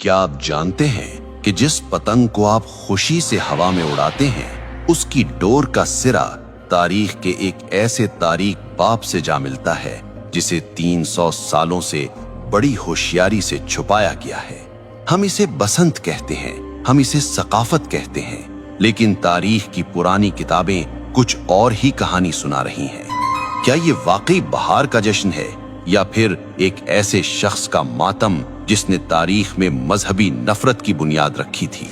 क्या आप जानते हैं कि जिस पतंग को आप खुशी से हवा में उड़ाते हैं, उसकी डोर का सिरा तारीख के एक ऐसे तारीख बाप से जा मिलता है जिसे 300 सालों से बड़ी होशियारी से छुपाया गया है। हम इसे बसंत कहते हैं, हम इसे सकाफत कहते हैं, लेकिन तारीख की पुरानी किताबें कुछ और ही कहानी सुना रही हैं। क्या ये वाकई बहार का जश्न है या फिर एक ऐसे शख्स का मातम जिसने तारीख में मजहबी नफरत की बुनियाद रखी थी?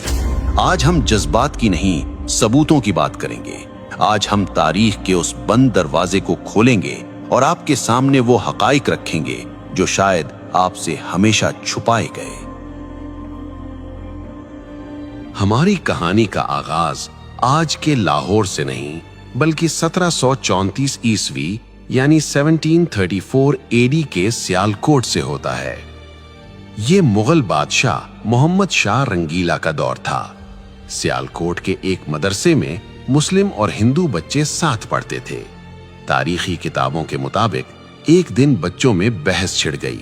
आज हम जज्बात की नहीं, सबूतों की बात करेंगे। आज हम तारीख के उस बंद दरवाजे को खोलेंगे और आपके सामने वो हकाइक रखेंगे जो शायद आपसे हमेशा छुपाए गए। हमारी कहानी का आगाज आज के लाहौर से नहीं बल्कि 1734 ईस्वी यानी 1734 एडी के सियालकोट से होता है। ये मुगल बादशाह मोहम्मद शाह रंगीला का दौर था। सियालकोट के एक मदरसे में मुस्लिम और हिंदू बच्चे साथ पढ़ते थे। तारीखी किताबों के मुताबिक एक दिन बच्चों में बहस छिड़ गई।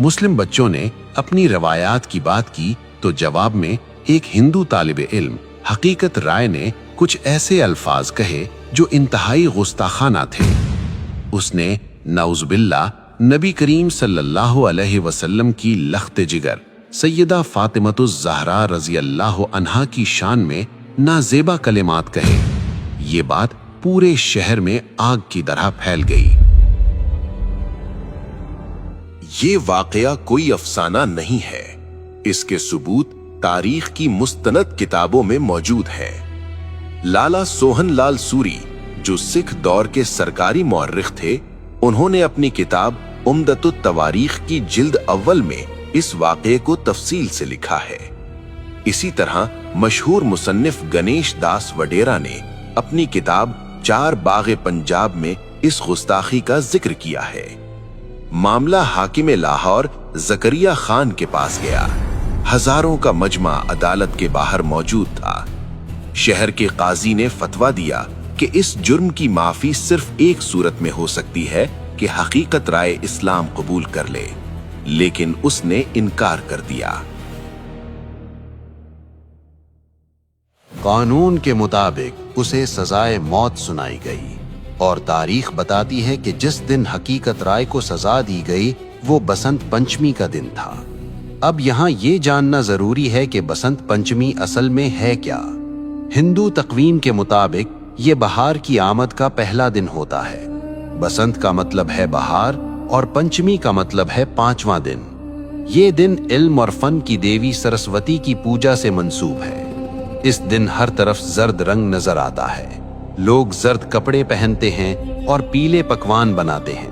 मुस्लिम बच्चों ने अपनी रवायात की बात की तो जवाब में एक हिंदू तालिबे इल्म हकीकत राय ने कुछ ऐसे अल्फाज कहे जो इंतहाई गुस्ताखाना थे। उसने नाउज़ुबिल्लाह नबी करीम सल्लल्लाहु अलैहि वसल्लम की लख्त जिगर सैयदा फातिमतुज़ ज़हरा रज़ी अल्लाह अन्हा की शान में नाज़ेबा कलिमात कहे। ये बात पूरे शहर में आग की तरह फैल गई। ये वाकया कोई अफसाना नहीं है, इसके सबूत तारीख की मुस्तनद किताबों में मौजूद है। लाला सोहन लाल सूरी जो सिख दौर के सरकारी मौर्रिख थे, उन्होंने अपनी किताब उम्दतुत तवारीख की जिल्द अव्वल में इस वाक़े को तफसील से लिखा है। इसी तरह मशहूर मुसन्निफ गणेश दास वडेरा ने अपनी किताब चार बाग़े पंजाब में इस गुस्ताखी का जिक्र किया है। मामला हाकिम लाहौर ज़करिया खान के पास गया। हजारों का मजमा अदालत के बाहर मौजूद था। शहर के काजी ने फतवा दिया कि इस जुर्म की माफी सिर्फ एक सूरत में हो सकती है कि हकीकत राय इस्लाम कबूल कर ले, लेकिन उसने इनकार कर दिया। कानून के मुताबिक उसे सजाए मौत सुनाई गई और तारीख बताती है कि जिस दिन हकीकत राय को सजा दी गई वो बसंत पंचमी का दिन था। अब यहाँ ये जानना जरूरी है कि बसंत पंचमी असल में है क्या। हिंदू तकवीम के मुताबिक ये बहार की आमद का पहला दिन होता है। बसंत का मतलब है बहार और पंचमी का मतलब है पांचवा दिन। ये दिन इल्म और फन की देवी सरस्वती की पूजा से मंसूब है। इस दिन हर तरफ जर्द रंग नजर आता है। लोग जर्द कपड़े पहनते हैं और पीले पकवान बनाते हैं,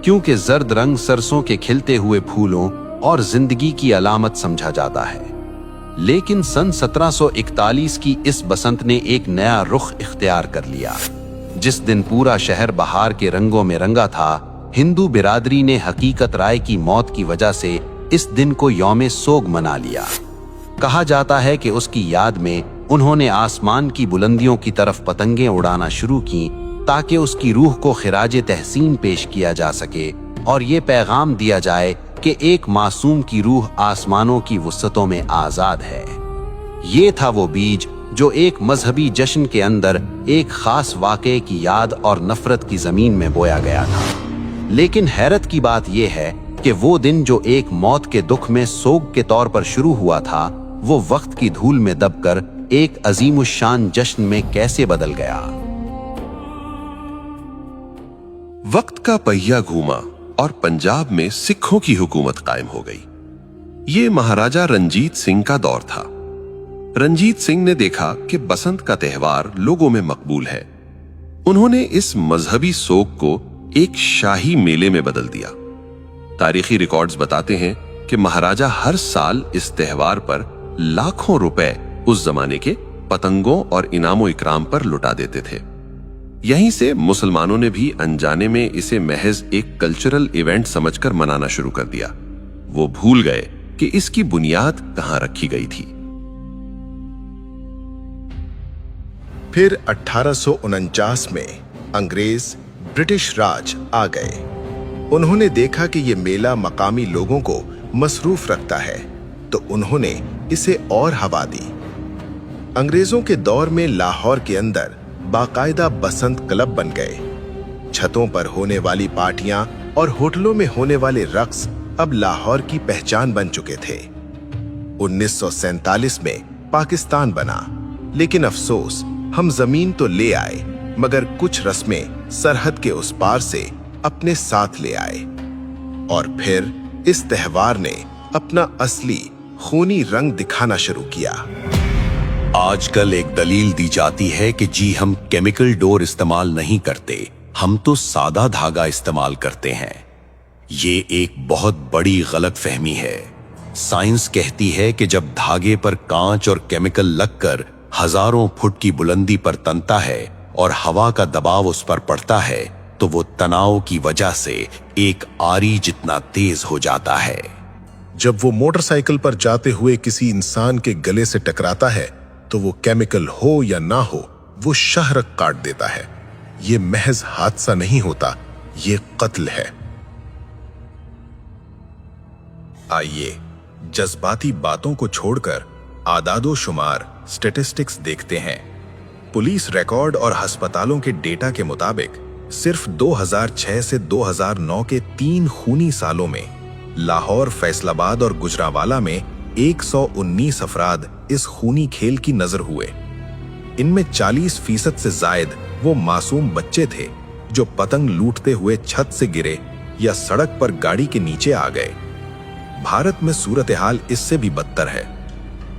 क्योंकि जर्द रंग सरसों के खिलते हुए फूलों और जिंदगी की अलामत समझा जाता है। लेकिन सन 1741 की इस बसंत ने एक नया रुख इख्तियार कर लिया। जिस दिन पूरा शहर बहार के रंगों में रंगा था, हिंदू बिरादरी ने हकीकत राय की मौत की वजह से इस दिन को यौम सोग मना लिया। कहा जाता है कि उसकी याद में उन्होंने आसमान की बुलंदियों की तरफ पतंगें उड़ाना शुरू की ताकि उसकी रूह को खिराज तहसीन पेश किया जा सके और ये पैगाम दिया जाए कि एक मासूम की रूह आसमानों की वुसअतों में आजाद है। ये था वो बीज जो एक मजहबी जश्न के अंदर एक खास वाक़े की याद और नफरत की जमीन में बोया गया था। लेकिन हैरत की बात यह है कि वो दिन जो एक मौत के दुख में सोग के तौर पर शुरू हुआ था, वो वक्त की धूल में दबकर एक अजीमुशान जश्न में कैसे बदल गया। वक्त का पहिया घूमा और पंजाब में सिखों की हुकूमत कायम हो गई। ये महाराजा रंजीत सिंह का दौर था। रंजीत सिंह ने देखा कि बसंत का त्यौहार लोगों में मकबूल है। उन्होंने इस मजहबी सोग को एक शाही मेले में बदल दिया। तारीखी रिकॉर्ड्स बताते हैं कि महाराजा हर साल इस त्यौहार पर लाखों रुपए उस जमाने के पतंगों और इनामो इकराम पर लुटा देते थे। यहीं से मुसलमानों ने भी अनजाने में इसे महज एक कल्चरल इवेंट समझकर मनाना शुरू कर दिया। वो भूल गए कि इसकी बुनियाद कहां रखी गई थी। फिर 1849 में अंग्रेज ब्रिटिश राज आ गए। उन्होंने देखा कि ये मेला मकामी लोगों को मसरूफ रखता है, तो उन्होंने इसे और हवा दी। अंग्रेजों के दौर में लाहौर के अंदर बाकायदा बसंत क्लब बन गए। छतों पर होने वाली पार्टियां और होटलों में होने वाले रक्स अब लाहौर की पहचान बन चुके थे। 1947 में पाकिस्तान बना, लेकिन अफसोस हम जमीन तो ले आए मगर कुछ रस्में सरहद के उस पार से अपने साथ ले आए। और फिर इस त्योहार ने अपना असली खूनी रंग दिखाना शुरू किया। आजकल एक दलील दी जाती है कि जी हम केमिकल डोर इस्तेमाल नहीं करते, हम तो सादा धागा इस्तेमाल करते हैं। ये एक बहुत बड़ी गलतफहमी है। साइंस कहती है कि जब धागे पर कांच और केमिकल लगकर हजारों फुट की बुलंदी पर तनता है और हवा का दबाव उस पर पड़ता है तो वो तनाव की वजह से एक आरी जितना तेज हो जाता है। जब वो मोटरसाइकिल पर जाते हुए किसी इंसान के गले से टकराता है तो वो केमिकल हो या ना हो, वो शाहरग काट देता है। ये महज हादसा नहीं होता, ये कत्ल है। आइए जज्बाती बातों को छोड़कर आदादो शुमार स्टैटिस्टिक्स देखते हैं। पुलिस रिकॉर्ड और अस्पतालों के डेटा के मुताबिक सिर्फ 2006 से 2009 के 3 खूनी सालों में लाहौर, फैसलाबाद और गुजरांवाला में 119 अफराद इस खूनी खेल की नजर हुए। इनमें 40% से जायद वो मासूम बच्चे थे जो पतंग लूटते हुए छत से गिरे या सड़क पर गाड़ी के नीचे आ गए। भारत में सूरत हाल इससे भी बदतर है।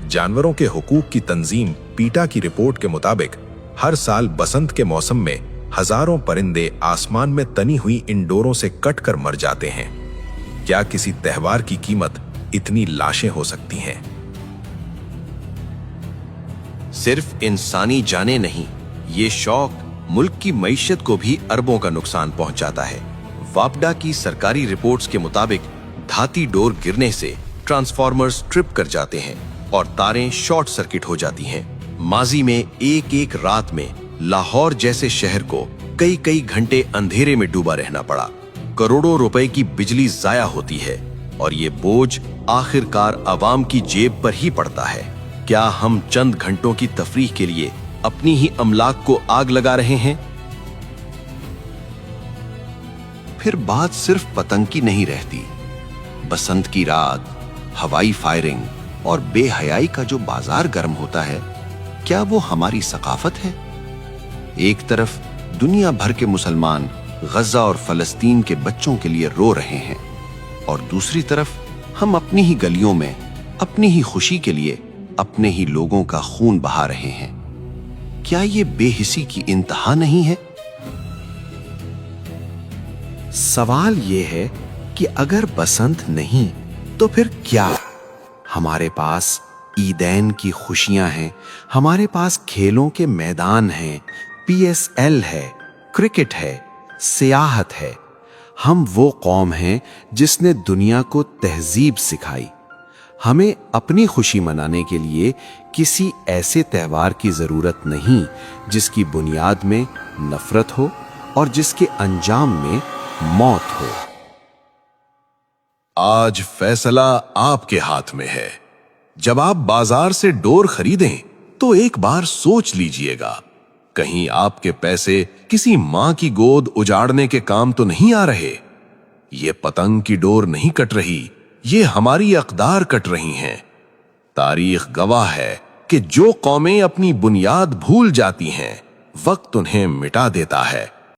जानवरों के हुकूक की तंजीम पीटा की रिपोर्ट के मुताबिक हर साल बसंत के मौसम में हजारों परिंदे आसमान में तनी हुई इन डोरों से कट कर मर जाते हैं। क्या किसी त्योहार की कीमत इतनी लाशें हो सकती हैं? सिर्फ इंसानी जाने नहीं, ये शौक मुल्क की मईशत को भी अरबों का नुकसान पहुंचाता है। वापडा की सरकारी रिपोर्ट्स के मुताबिक धाती डोर गिरने से ट्रांसफार्मर्स ट्रिप कर जाते हैं और तारें शॉर्ट सर्किट हो जाती हैं। माजी में एक एक रात में लाहौर जैसे शहर को कई कई घंटे अंधेरे में डूबा रहना पड़ा। करोड़ों रुपए की बिजली जाया होती है और ये बोझ आखिरकार आवाम की जेब पर ही पड़ता है। क्या हम चंद घंटों की तफरीह के लिए अपनी ही अमलाक को आग लगा रहे हैं? फिर बात सिर्फ पतंग की नहीं रहती। बसंत की रात, हवाई फायरिंग और बेहयाई का जो बाजार गर्म होता है, क्या वो हमारी सकाफत है? एक तरफ दुनिया भर के मुसलमान गजा और फलस्तीन के बच्चों के लिए रो रहे हैं और दूसरी तरफ हम अपनी ही गलियों में अपनी ही खुशी के लिए अपने ही लोगों का खून बहा रहे हैं। क्या ये बेहिसी की इंतहा नहीं है? सवाल ये है कि अगर बसंत नहीं तो फिर क्या? हमारे पास ईदैन की खुशियां हैं, हमारे पास खेलों के मैदान हैं, PSL है, क्रिकेट है, सियाहत है। हम वो कौम हैं जिसने दुनिया को तहजीब सिखाई। हमें अपनी खुशी मनाने के लिए किसी ऐसे त्योहार की जरूरत नहीं जिसकी बुनियाद में नफरत हो और जिसके अंजाम में मौत हो। आज फैसला आपके हाथ में है। जब आप बाजार से डोर खरीदें तो एक बार सोच लीजिएगा, कहीं आपके पैसे किसी मां की गोद उजाड़ने के काम तो नहीं आ रहे। ये पतंग की डोर नहीं कट रही, ये हमारी अकदार कट रही हैं। तारीख गवाह है कि जो कौमें अपनी बुनियाद भूल जाती हैं, वक्त उन्हें मिटा देता है।